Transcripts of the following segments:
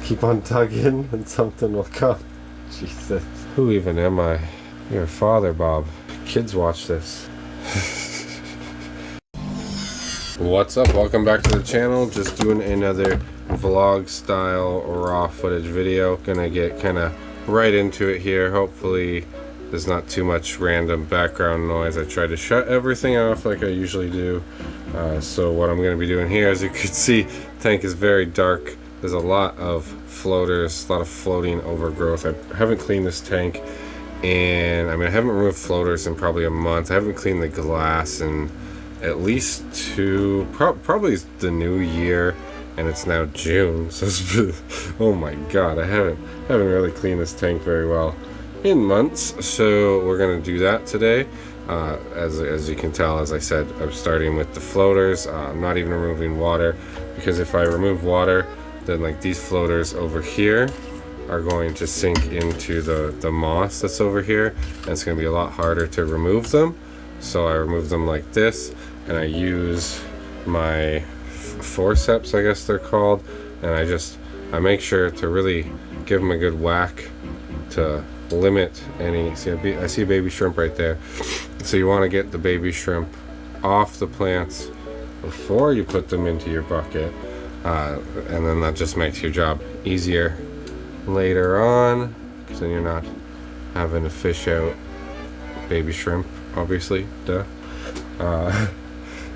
keep on tugging and something will come. Jesus. Who even am I? Your father, Bob. Kids watch this. What's up? Welcome back to the channel. Just doing another vlog style raw footage video. Gonna get kind of right into it here. Hopefully there's not too much random background noise. I try to shut everything off like I usually do. So what I'm going to be doing here, as you can see, the tank is very dark. There's a lot of floaters, a lot of floating overgrowth. I haven't cleaned this tank, and I haven't removed floaters in probably a month. I haven't cleaned the glass in at least probably the new year, and it's now June. So it's been, oh my god, I haven't really cleaned this tank very well in months. So we're gonna do that today. As you can tell, as I said, I'm starting with the floaters. I'm not even removing water, because if I remove water, then like these floaters over here are going to sink into the moss that's over here, and it's going to be a lot harder to remove them. So I remove them like this, and I use my forceps, I guess they're called, and I make sure to really give them a good whack to limit any. I see a baby shrimp right there. So you want to get the baby shrimp off the plants before you put them into your bucket, and then that just makes your job easier later on, because then you're not having to fish out baby shrimp, obviously, duh.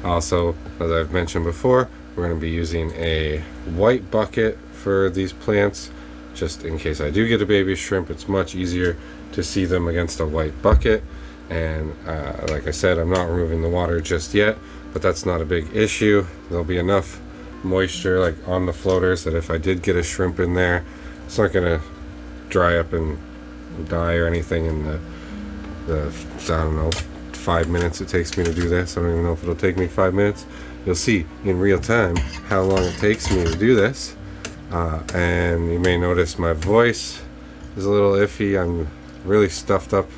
Also, as I've mentioned before, we're going to be using a white bucket for these plants, just in case I do get a baby shrimp. It's much easier to see them against a white bucket. And like I said, I'm not removing the water just yet, but that's not a big issue. There'll be enough moisture like on the floaters that if I did get a shrimp in there, it's not gonna dry up and die or anything in the I don't know, 5 minutes it takes me to do this. I don't even know if it'll take me 5 minutes. You'll see in real time how long it takes me to do this. And you may notice my voice is a little iffy. I'm really stuffed up.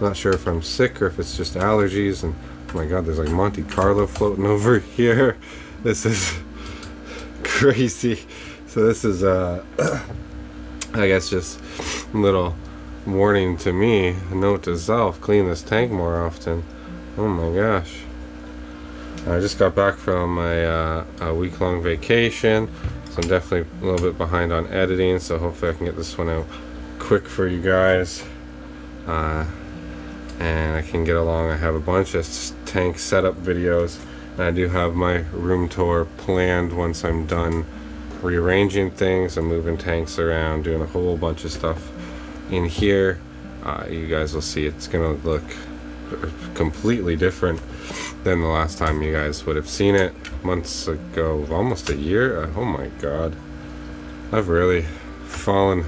Not sure if I'm sick or if it's just allergies. And oh my god, there's like Monte Carlo floating over here. This is crazy. So this is I guess just a little warning to me, a note to self: clean this tank more often. Oh my gosh. I just got back from my a week-long vacation, so I'm definitely a little bit behind on editing, so hopefully I can get this one out quick for you guys. And I can get along. I have a bunch of tank setup videos, and I do have my room tour planned once I'm done rearranging things. I'm moving tanks around, doing a whole bunch of stuff in here. You guys will see it's gonna look completely different than the last time you guys would have seen it months ago, almost a year. Oh my god, I've really fallen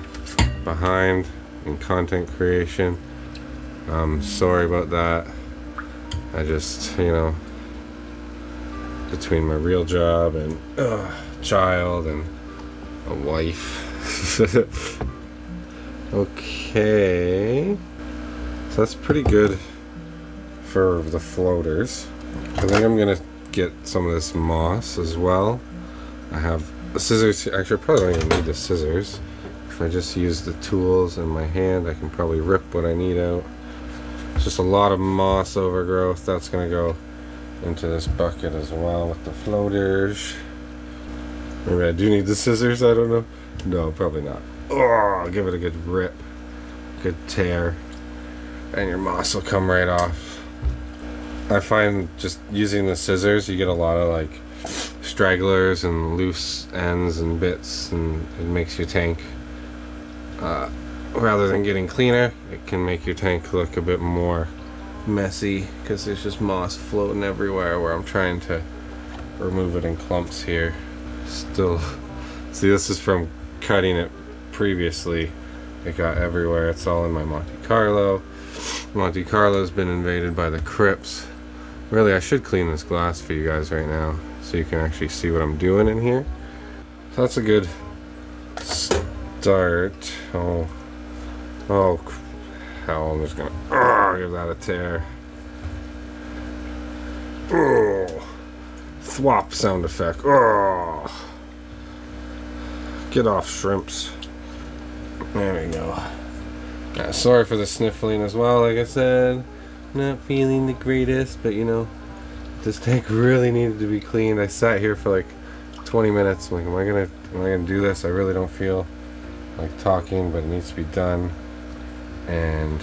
behind in content creation. I'm sorry about that. I just, between my real job and child and a wife. Okay, so that's pretty good for the floaters. I think I'm gonna get some of this moss as well. I have the scissors. Actually, I probably don't even need the scissors. If I just use the tools in my hand, I can probably rip what I need out. It's just a lot of moss overgrowth. That's gonna go into this bucket as well with the floaters. Maybe I do need the scissors, I don't know. No, probably not. Oh, give it a good rip, good tear, and your moss will come right off. I find just using the scissors, you get a lot of like stragglers and loose ends and bits, and it makes your tank, rather than getting cleaner, it can make your tank look a bit more messy, because there's just moss floating everywhere where I'm trying to remove it in clumps here. Still, see, this is from cutting it previously. It got everywhere. It's all in my Monte Carlo. Monte Carlo's been invaded by the Crips. Really, I should clean this glass for you guys right now so you can actually see what I'm doing in here. So that's a good start. Oh hell, I'm just gonna give that a tear. Thwop sound effect. Get off, shrimps. There we go. Sorry for the sniffling as well, like I said. Not feeling the greatest, but you know, this tank really needed to be cleaned. I sat here for like 20 minutes. I'm like, am I gonna do this? I really don't feel like talking, but it needs to be done. And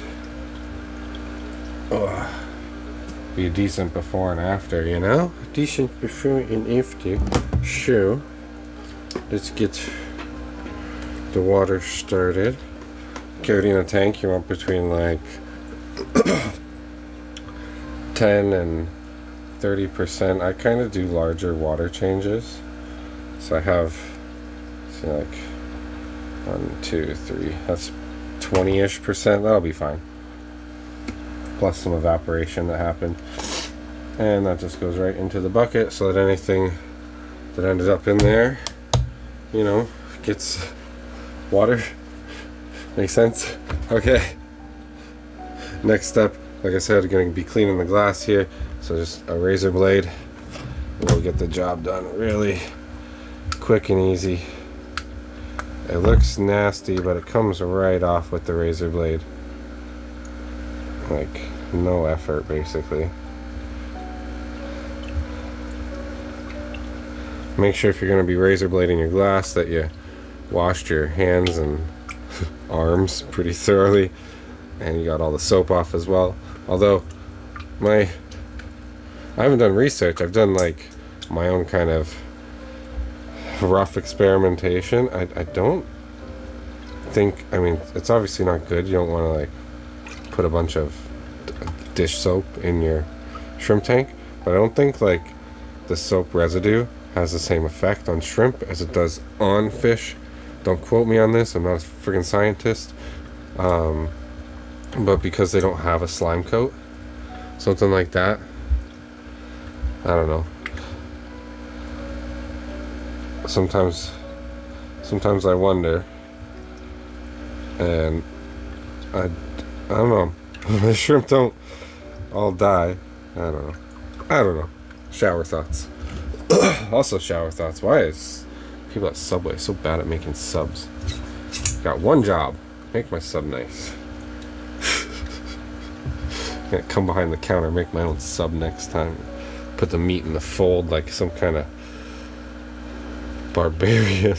be a decent before and after, you know? Decent before and after. So, let's get the water started. Carrying a tank, you want between like 10 and 30%. I kind of do larger water changes. So I have, see, like 1, 2, 3. That's 20-ish%. That'll be fine. Plus some evaporation that happened. And that just goes right into the bucket so that anything that ended up in there, you know, gets water. Make sense? Okay. Next step, like I said, I'm going to be cleaning the glass here. So just a razor blade will get the job done really quick and easy. It looks nasty, but it comes right off with the razor blade. Like, no effort, basically. Make sure if you're going to be razor blading your glass that you washed your hands and arms pretty thoroughly, and you got all the soap off as well. Although I haven't done research, I've done like my own kind of rough experimentation. I don't think, I mean, it's obviously not good. You don't want to like put a bunch of dish soap in your shrimp tank, but I don't think like the soap residue has the same effect on shrimp as it does on fish. Don't quote me on this, I'm not a freaking scientist, but because they don't have a slime coat, something like that, I don't know. Sometimes I wonder, and I don't know. The shrimp don't all die. I don't know. Shower thoughts. Also shower thoughts. Why is people at Subway so bad at making subs? Got one job. Make my sub nice. I'm gonna come behind the counter, make my own sub next time. Put the meat in the fold like some kind of barbarian.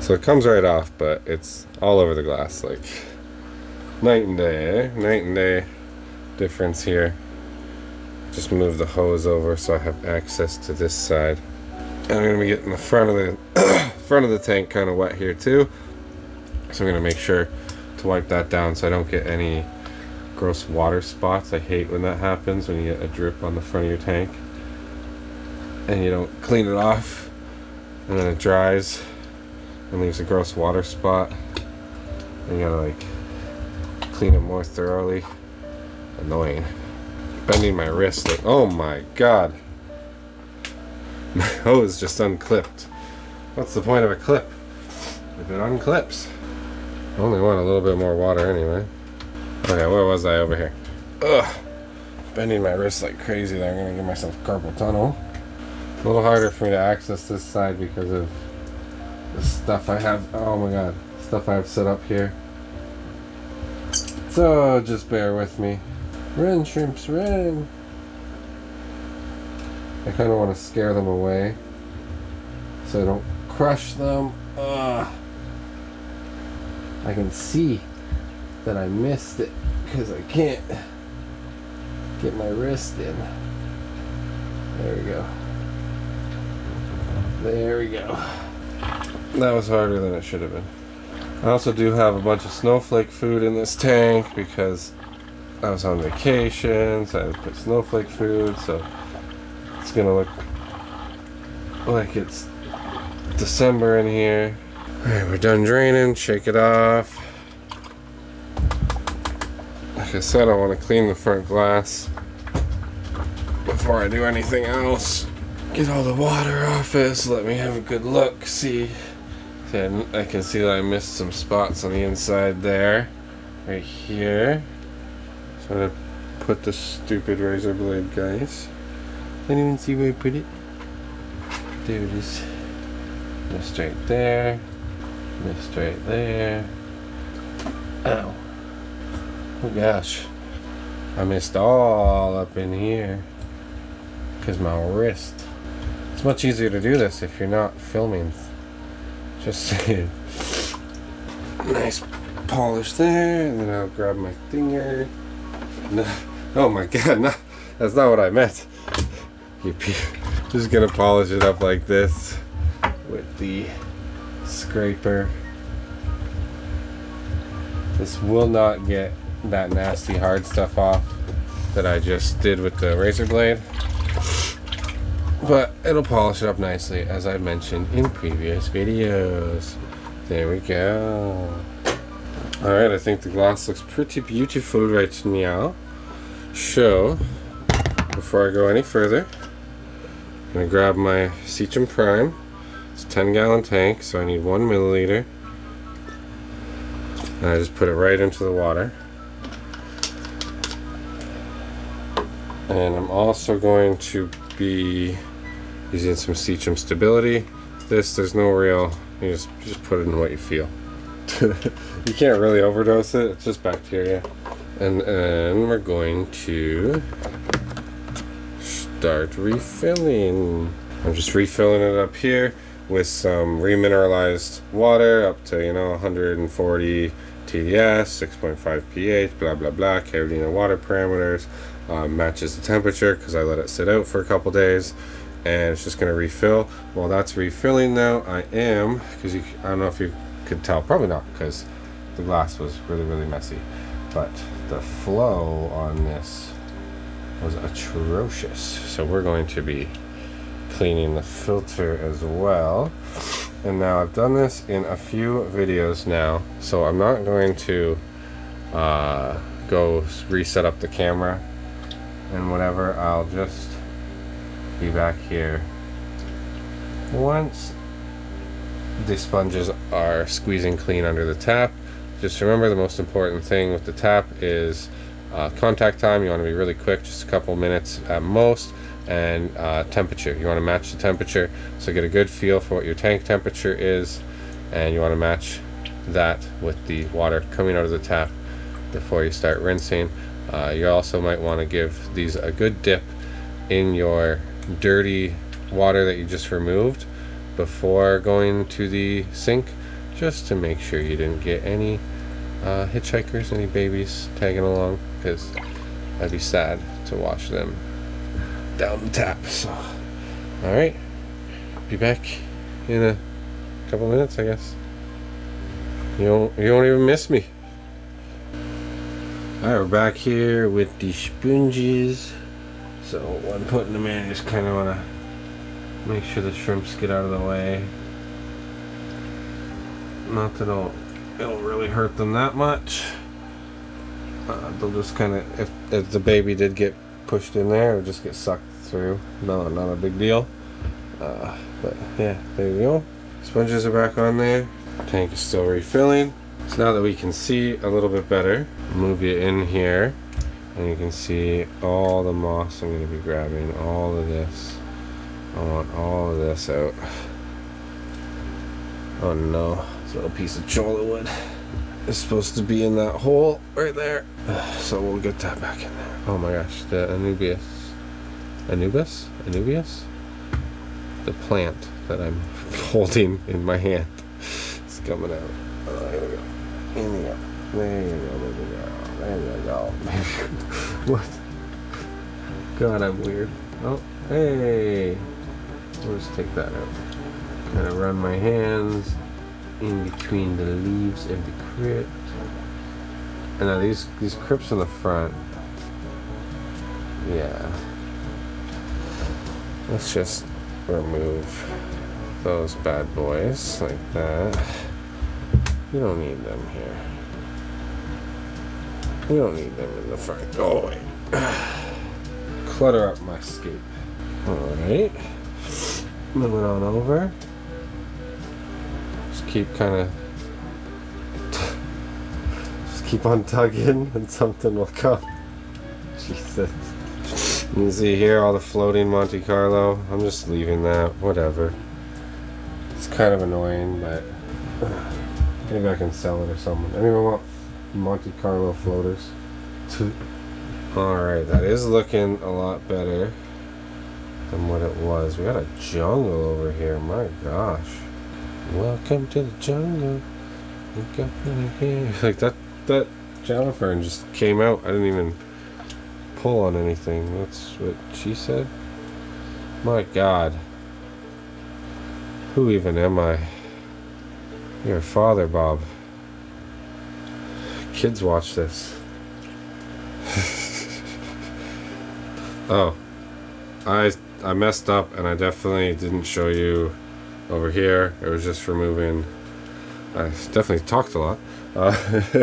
So it comes right off, but it's all over the glass, like night and day, eh? Night and day difference here. Just move the hose over so I have access to this side. And I'm gonna be getting the front of the front of the tank kind of wet here too. So I'm gonna make sure to wipe that down so I don't get any gross water spots. I hate when that happens, when you get a drip on the front of your tank and you don't clean it off, and then it dries and leaves a gross water spot. And you gotta like clean it more thoroughly. Annoying. Bending my wrist like, oh my god. My hose just unclipped. What's the point of a clip if it unclips? I only want a little bit more water anyway. Okay, where was I over here? Ugh. Bending my wrist like crazy there. I'm gonna give myself carpal tunnel. A little harder for me to access this side because of the stuff I have. Oh my god. Stuff I have set up here. So just bear with me. Run, shrimps, run! I kind of want to scare them away so I don't crush them. Ugh. I can see that I missed it because I can't get my wrist in. There we go. There we go. That was harder than it should have been. I also do have a bunch of snowflake food in this tank because I was on vacation, so I put snowflake food, so it's gonna look like it's December in here. Alright, we're done draining, shake it off. Like I said, I want to clean the front glass before I do anything else. Get all the water off it, so let me have a good look, see. I can see that I missed some spots on the inside there, right here. So I'm gonna put the stupid razor blade, guys. I didn't even see where I put it. There it is. Just right there. Missed right there. Ow. Oh gosh. I missed all up in here. Because my wrist. It's much easier to do this if you're not filming. Just saying. Nice polish there. And then I'll grab my finger. No. Oh my god, no. That's not what I meant. Just gonna polish it up like this with the scraper. This will not get that nasty hard stuff off that I just did with the razor blade, but it'll polish it up nicely, as I mentioned in previous videos. There we go. Alright, I think the glass looks pretty beautiful right now. So, before I go any further, I'm going to grab my Citrum Prime. It's a 10-gallon tank, so I need 1 milliliter. And I just put it right into the water. And I'm also going to be using some Citrum Stability. There's no real, you just put it in what you feel. You can't really overdose it, it's just bacteria. And then we're going to start refilling. I'm just refilling it up here with some remineralized water up to 140 TDS, 6.5 pH, blah blah blah, Carolina water parameters. Matches the temperature because I let it sit out for a couple days, and it's just going to refill. While that's refilling now, I am, because I don't know if you could tell, probably not because the glass was really messy, but the flow on this was atrocious. So we're going to be cleaning the filter as well. And now I've done this in a few videos now, so I'm not going to go reset up the camera and whatever. I'll just be back here once the sponges are squeezing clean under the tap. Just remember, the most important thing with the tap is contact time. You want to be really quick, just a couple minutes at most, and temperature. You want to match the temperature, so get a good feel for what your tank temperature is, and you want to match that with the water coming out of the tap before you start rinsing. You also might want to give these a good dip in your dirty water that you just removed before going to the sink, just to make sure you didn't get any hitchhikers, any babies tagging along, because that'd be sad to watch them down the tap. So, alright, be back in a couple minutes, I guess. You won't even miss me. Alright, we're back here with the sponges. So when putting them in, you just kind of want to make sure the shrimps get out of the way. Not that it'll really hurt them that much. They'll just kind of, if the baby did get pushed in there, it'll just get sucked through. No, not a big deal. But yeah, there you go. Sponges are back on there. Tank is still refilling. So now that we can see a little bit better, move you in here, and you can see all the moss. I'm going to be grabbing all of this. I want all of this out. Oh no, this little piece of cholla wood is supposed to be in that hole right there. So we'll get that back in there. Oh my gosh, the Anubis? The plant that I'm holding in my hand is coming out. Oh, here we go. There you go. There you go. What? God, I'm weird. Oh, hey. We'll just take that out. Kind of run my hands in between the leaves of the crypt. And now these crypts in the front. Yeah. Let's just remove those bad boys like that. You don't need them here. You don't need them in the front. Oh wait. Clutter up my scape. Alright. Moving on over. Just keep on tugging and something will come. Jesus. You see here all the floating Monte Carlo. I'm just leaving that. Whatever. It's kind of annoying, but Maybe I can sell it or something. I don't even want Monte Carlo floaters. Alright, that is looking a lot better than what it was. We got a jungle over here. My gosh. Welcome to the jungle. Like that jelly fern just came out. I didn't even pull on anything. That's what she said. My God. Who even am I? Your father, Bob. Kids watch this. Oh, I messed up and I definitely didn't show you over here. It was just removing. I definitely talked a lot.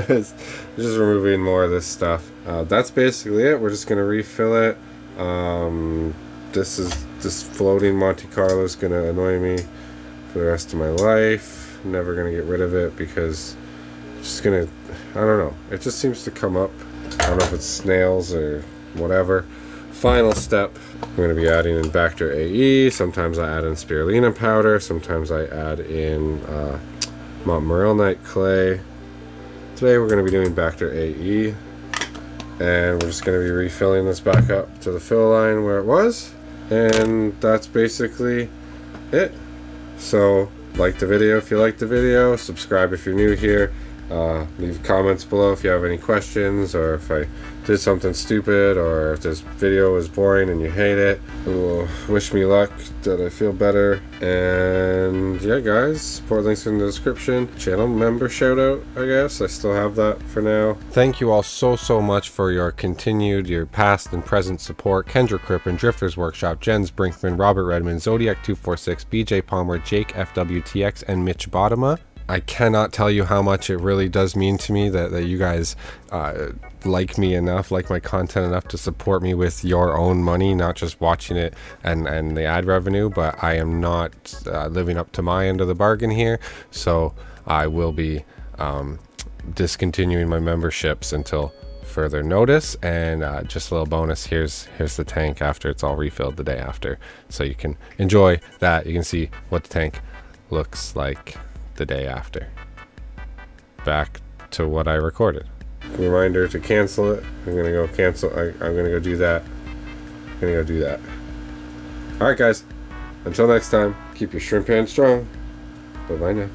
Just removing more of this stuff. That's basically it. We're just gonna refill it. This floating Monte Carlo is gonna annoy me for the rest of my life. I'm never gonna get rid of it because it's just gonna. I don't know. It just seems to come up. I don't know if it's snails or whatever. Final step, I'm going to be adding in Bacter AE. Sometimes I add in spirulina powder. Sometimes I add in Montmorillonite clay. Today we're going to be doing Bacter AE. And we're just going to be refilling this back up to the fill line where it was. And that's basically it. So, like the video if you like the video. Subscribe if you're new here. Leave comments below if you have any questions, or if I did something stupid, or if this video was boring and you hate it. Wish me luck that I feel better. And yeah, guys, support links in the description. Channel member shout out, I guess. I still have that for now. Thank you all so much for your past and present support. Kendra Crippen, Drifters Workshop, Jens Brinkman, Robert Redmond, Zodiac246, BJ Palmer, Jake FWTX, and Mitch Bodema. I cannot tell you how much it really does mean to me that you guys like me enough, like my content enough to support me with your own money, not just watching it and the ad revenue. But I am not living up to my end of the bargain here, so I will be discontinuing my memberships until further notice. And just a little bonus, here's the tank after it's all refilled the day after, so you can enjoy that. You can see what the tank looks like the day after. Back to what I recorded. Reminder to cancel it. I'm gonna go cancel. I'm gonna go do that. Alright guys, until next time, keep your shrimp hand strong. Bye bye now.